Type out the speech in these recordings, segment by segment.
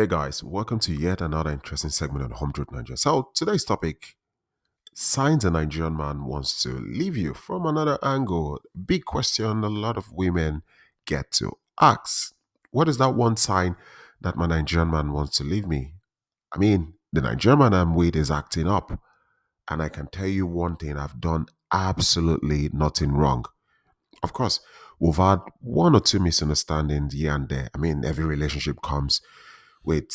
Hey guys, welcome to yet another interesting segment on Home Truth Nigeria. So today's topic: signs a Nigerian man wants to leave you from another angle. Big question a lot of women get to ask. What is that one sign that my Nigerian man wants to leave me? I mean, the Nigerian man I'm with is acting up, and I can tell you one thing: I've done absolutely nothing wrong. Of course, we've had one or two misunderstandings here and there. I mean, every relationship comes with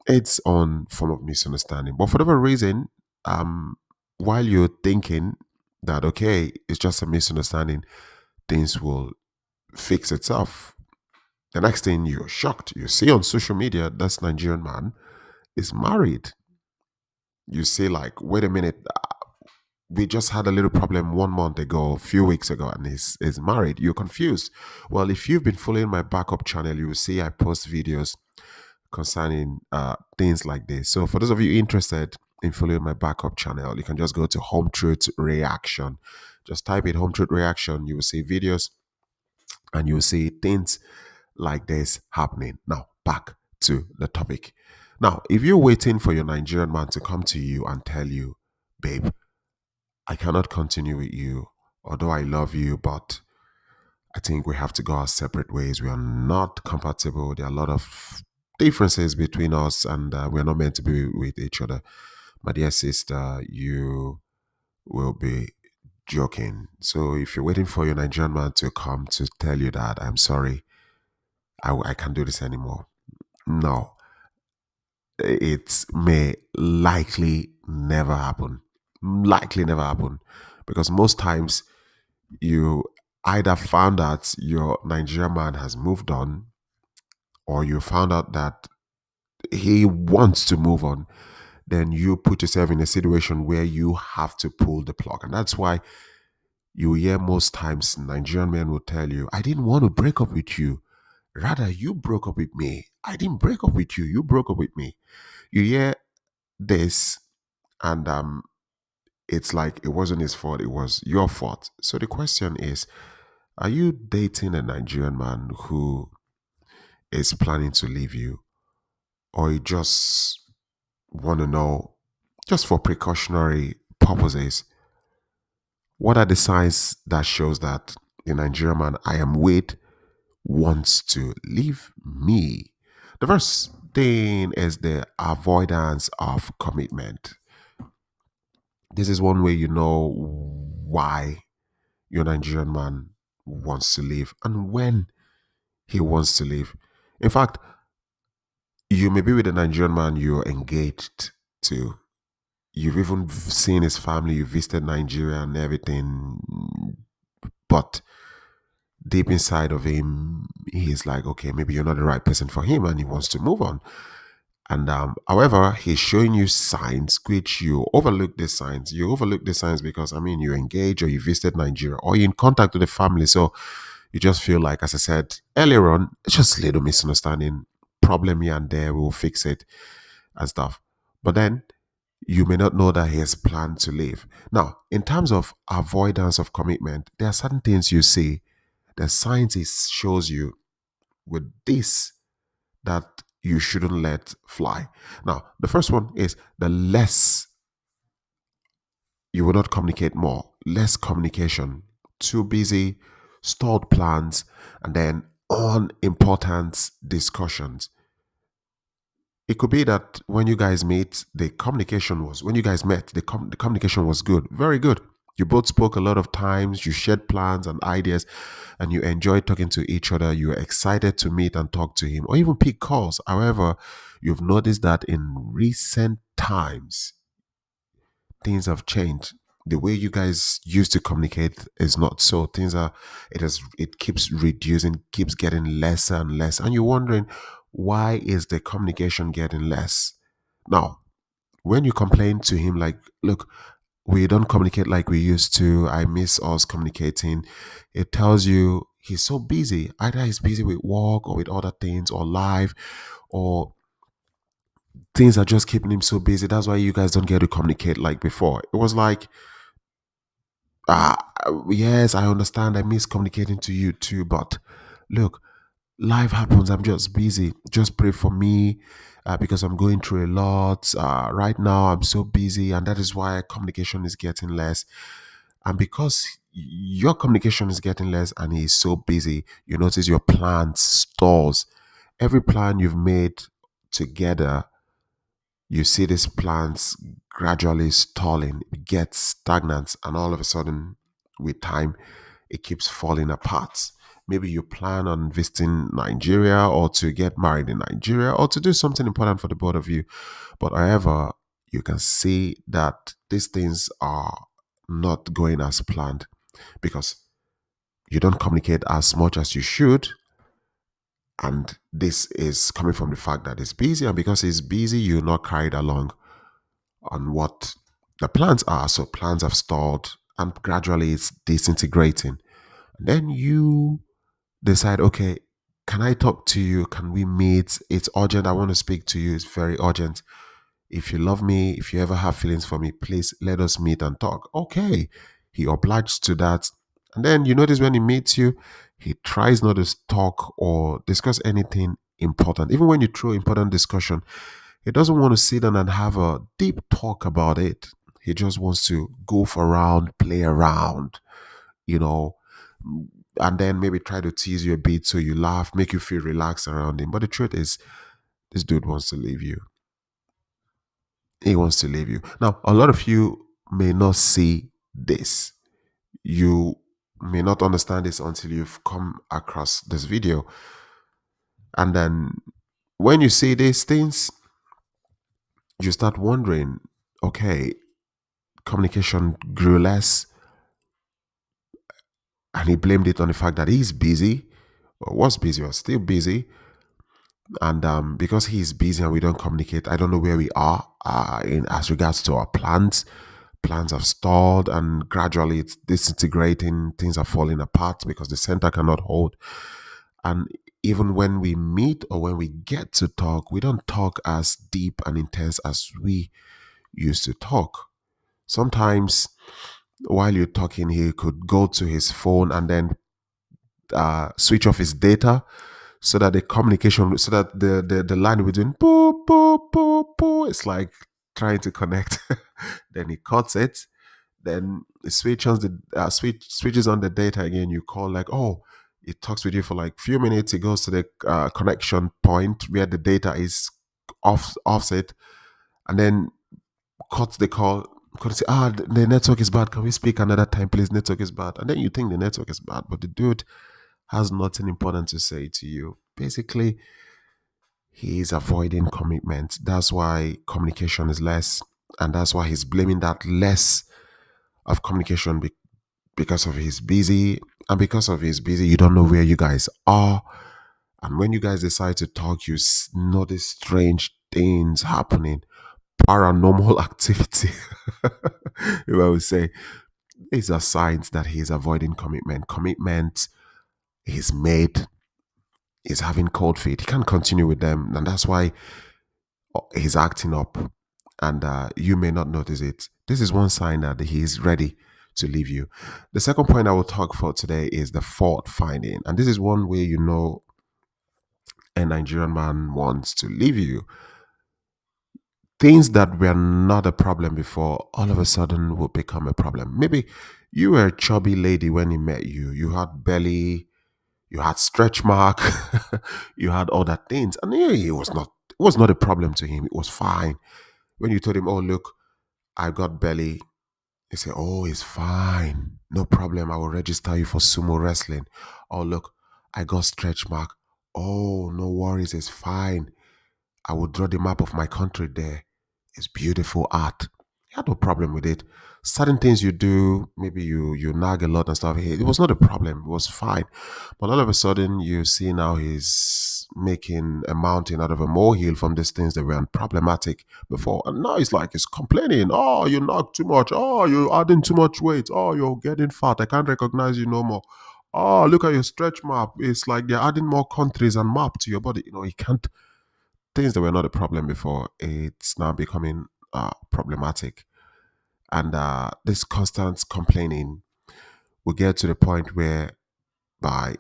its own form of misunderstanding. But for whatever reason, um, while you're thinking that okay, it's just a misunderstanding, things will fix itself. The next thing you're shocked, you see on social media, this Nigerian man is married. You say like, wait a minute, we just had a little problem 1 month ago, a few weeks ago, and he's married. You're confused. Well, if you've been following my backup channel, you will see I post videos concerning things like this. So for those of you interested in following my backup channel, you can just go to Home Truth Reaction. Just type in Home Truth Reaction. You will see videos and you will see things like this happening. Now, back to the topic. Now, if you're waiting for your Nigerian man to come to you and tell you, babe, I cannot continue with you, although I love you, but I think we have to go our separate ways. We are not compatible. There are a lot of differences between us, and we're not meant to be with each other. My dear sister, you will be joking. So if you're waiting for your Nigerian man to come to tell you that, I'm sorry, I can't do this anymore. No, it may likely never happen. Likely never happen. Because most times you either found out your Nigerian man has moved on, or you found out that he wants to move on, then you put yourself in a situation where you have to pull the plug. And that's why you hear most times Nigerian men will tell you, I didn't want to break up with you. Rather, you broke up with me. I didn't break up with you. You broke up with me. You hear this, and it's like it wasn't his fault, it was your fault. So the question is, are you dating a Nigerian man who is planning to leave you, or you just want to know, just for precautionary purposes, what are the signs that shows that the Nigerian man I am with wants to leave me? The first thing is the avoidance of commitment. This is one way you know why your Nigerian man wants to leave and when he wants to leave. In fact, you may be with a Nigerian man you're engaged to. You've even seen his family, you visited Nigeria and everything, but deep inside of him, he's like, okay, maybe you're not the right person for him and he wants to move on. And however, he's showing you signs which you overlook these signs. You overlook these signs because, I mean, you engage or you visited Nigeria or you're in contact with the family. So you just feel like, as I said earlier on, it's just a little misunderstanding, problem here and there, we'll fix it and stuff. But then you may not know that he has planned to leave. Now, in terms of avoidance of commitment, there are certain things you see, the signs it shows you with this that you shouldn't let fly. Now, the first one is the less you will not communicate more, less communication, too busy, stalled plans, and then unimportant discussions. It could be that when you guys meet, the communication was, when you guys met, the communication was good, very good. You both spoke a lot of times, you shared plans and ideas, and you enjoyed talking to each other. You were excited to meet and talk to him or even pick calls. However, you've noticed that in recent times, things have changed. The way you guys used to communicate is not so. It keeps reducing, keeps getting lesser and less. And you're wondering, why is the communication getting less? Now, when you complain to him like, look, we don't communicate like we used to, I miss us communicating, it tells you he's so busy. Either he's busy with work or with other things or life, or things are just keeping him so busy. That's why you guys don't get to communicate like before. It was like, ah, yes, I understand. I miss communicating to you too, but look, life happens. I'm just busy. Just pray for me. because I'm going through a lot. Right now, I'm so busy, and that is why communication is getting less. And because your communication is getting less and he's so busy, you notice your plans stalls. Every plan you've made together, you see these plans gradually stalling, it gets stagnant, and all of a sudden, with time, it keeps falling apart. Maybe you plan on visiting Nigeria or to get married in Nigeria or to do something important for the both of you. But however, you can see that these things are not going as planned because you don't communicate as much as you should. And this is coming from the fact that it's busy. And because it's busy, you're not carried along on what the plans are. So plans have stalled and gradually it's disintegrating. And then you decide, okay, can I talk to you? Can we meet? It's urgent. I want to speak to you. It's very urgent. If you love me, if you ever have feelings for me, please let us meet and talk. Okay. He obliged to that. And then you notice when he meets you, he tries not to talk or discuss anything important. Even when you throw important discussion, he doesn't want to sit down and have a deep talk about it. He just wants to goof around, play around, you know, and then maybe try to tease you a bit so you laugh, make you feel relaxed around him. But the truth is, this dude wants to leave you. He wants to leave you. Now, a lot of you may not see this. You may not understand this until you've come across this video. And then when you see these things, you start wondering, okay, communication grew less, and he blamed it on the fact that he's busy, or was busy, or still busy. And because he's busy and we don't communicate, I don't know where we are in as regards to our plans. Plans have stalled and gradually it's disintegrating. Things are falling apart because the center cannot hold. And even when we meet or when we get to talk, we don't talk as deep and intense as we used to talk. Sometimes while you're talking, he could go to his phone and then switch off his data so that the communication, so that the line will be doing boop, boop, boop, boop. It's like trying to connect. Then he cuts it. Then it switches on the data again. You call like, oh, it talks with you for like few minutes. It goes to the connection point where the data is offset, and then cuts the call. Could say, the network is bad. Can we speak another time, please? Network is bad. And then you think the network is bad, but the dude has nothing important to say to you. Basically, he is avoiding commitment. That's why communication is less. And that's why he's blaming that less of communication because of his busy. And because of his busy, you don't know where you guys are. And when you guys decide to talk, you notice strange things happening, paranormal activity. If I would say, these are signs that he's avoiding commitment. Commitment is made, is having cold feet. He can't continue with them. And that's why he's acting up. And you may not notice it. This is one sign that he is ready to leave you. The second point I will talk for today is the fault finding. And this is one way you know a Nigerian man wants to leave you. Things that were not a problem before all of a sudden will become a problem. Maybe you were a chubby lady when he met you. You had belly, you had stretch mark, you had other things. And yeah, it was not a problem to him. It was fine. When you told him, oh look, I got belly, he said, oh, it's fine. No problem. I will register you for sumo wrestling. Oh look, I got stretch mark. Oh, no worries, it's fine. I will draw the map of my country there. It's beautiful art. He had no problem with it. Certain things you do, maybe you nag a lot and stuff. It was not a problem. It was fine. But all of a sudden, you see now he's making a mountain out of a molehill from these things that were problematic before. And now it's like he's complaining. Oh, you nag too much. Oh, you're adding too much weight. Oh, you're getting fat. I can't recognize you no more. Oh, look at your stretch map. It's like they're adding more countries and map to your body. He can't, things that were not a problem before, it's now becoming problematic. And this constant complaining will get to the point where by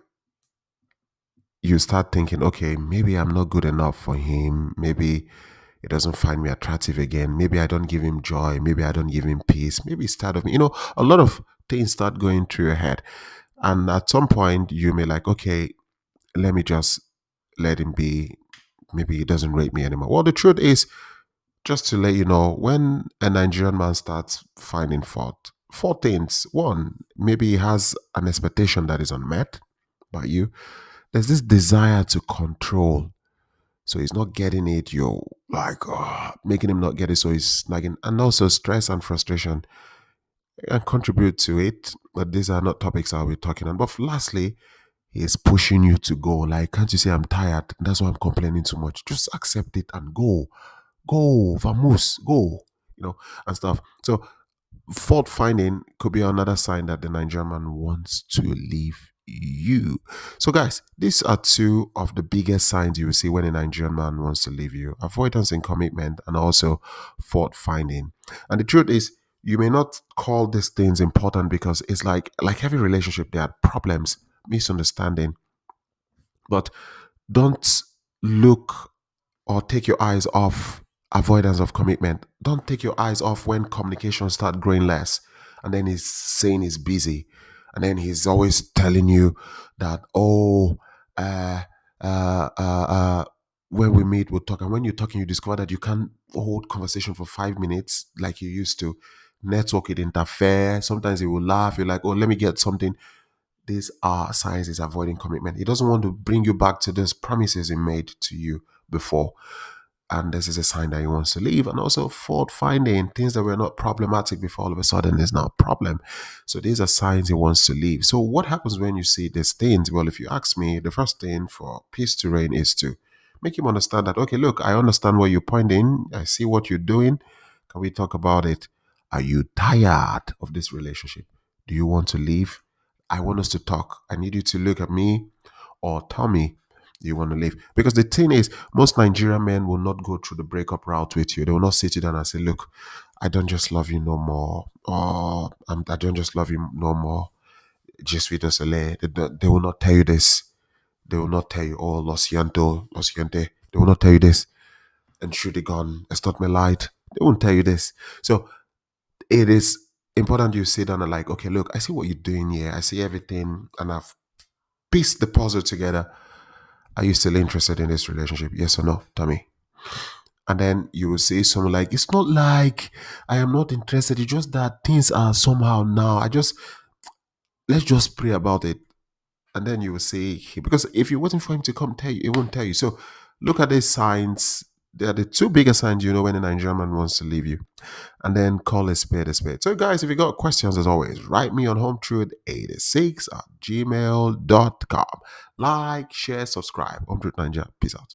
you start thinking, okay, maybe I'm not good enough for him. Maybe he doesn't find me attractive again. Maybe I don't give him joy. Maybe I don't give him peace. Maybe it's tired of me. A lot of things start going through your head. And at some point, you may like, okay, let me just let him be. Maybe he doesn't rate me anymore. Well, the truth is, just to let you know, when a Nigerian man starts finding fault, four things. One, maybe he has an expectation that is unmet by you. There's this desire to control. So he's not getting it. You're like, making him not get it. So he's snagging. And also stress and frustration and contribute to it. But these are not topics I'll be talking on. But lastly, he is pushing you to go. Like, can't you say I'm tired? That's why I'm complaining too much. Just accept it and go. Go, vamos, go, and stuff. So fault finding could be another sign that the Nigerian man wants to leave you. So, guys, these are two of the biggest signs you will see when a Nigerian man wants to leave you: avoidance in commitment and also fault finding. And the truth is, you may not call these things important because it's like every relationship, there are problems, misunderstanding, but don't look or take your eyes off avoidance of commitment. Don't take your eyes off when communication start growing less, and then he's saying he's busy, and then he's always telling you that, oh, uh, when we meet we'll talk, and when you're talking you discover that you can't hold conversation for 5 minutes like you used to. Network, it interfere. Sometimes he will laugh. You're like, oh, let me get something. These are signs he's avoiding commitment. He doesn't want to bring you back to those promises he made to you before. And this is a sign that he wants to leave. And also fault finding, things that were not problematic before all of a sudden is now a problem. So these are signs he wants to leave. So what happens when you see these things? Well, if you ask me, the first thing for peace to reign is to make him understand that, okay, look, I understand where you're pointing. I see what you're doing. Can we talk about it? Are you tired of this relationship? Do you want to leave? I want us to talk. I need you to look at me or tell me you want to leave. Because the thing is, most Nigerian men will not go through the breakup route with you. They will not sit you down and say, look, I don't just love you no more. Or I don't just love you no more. Just with us. They will not tell you this. They will not tell you, oh, lo siento, lo siguiente. They will not tell you this. And shoot it gone. It's not my light. They won't tell you this. So it is important you sit down and like, okay, look, I see what you're doing here. I see everything and I've pieced the puzzle together. Are you still interested in this relationship? Yes or no? Tell me. And then you will say something like, it's not like I am not interested. It's just that things are somehow now. Let's just pray about it. And then you will say, because if you're waiting for him to come tell you, it won't tell you. So look at these signs. They are the two biggest signs you know when a Nigerian man wants to leave you. And then call a spade a spade. So, guys, if you got questions, as always, write me on hometruth86 at gmail.com. Like, share, subscribe. Home Truth Nigeria. Peace out.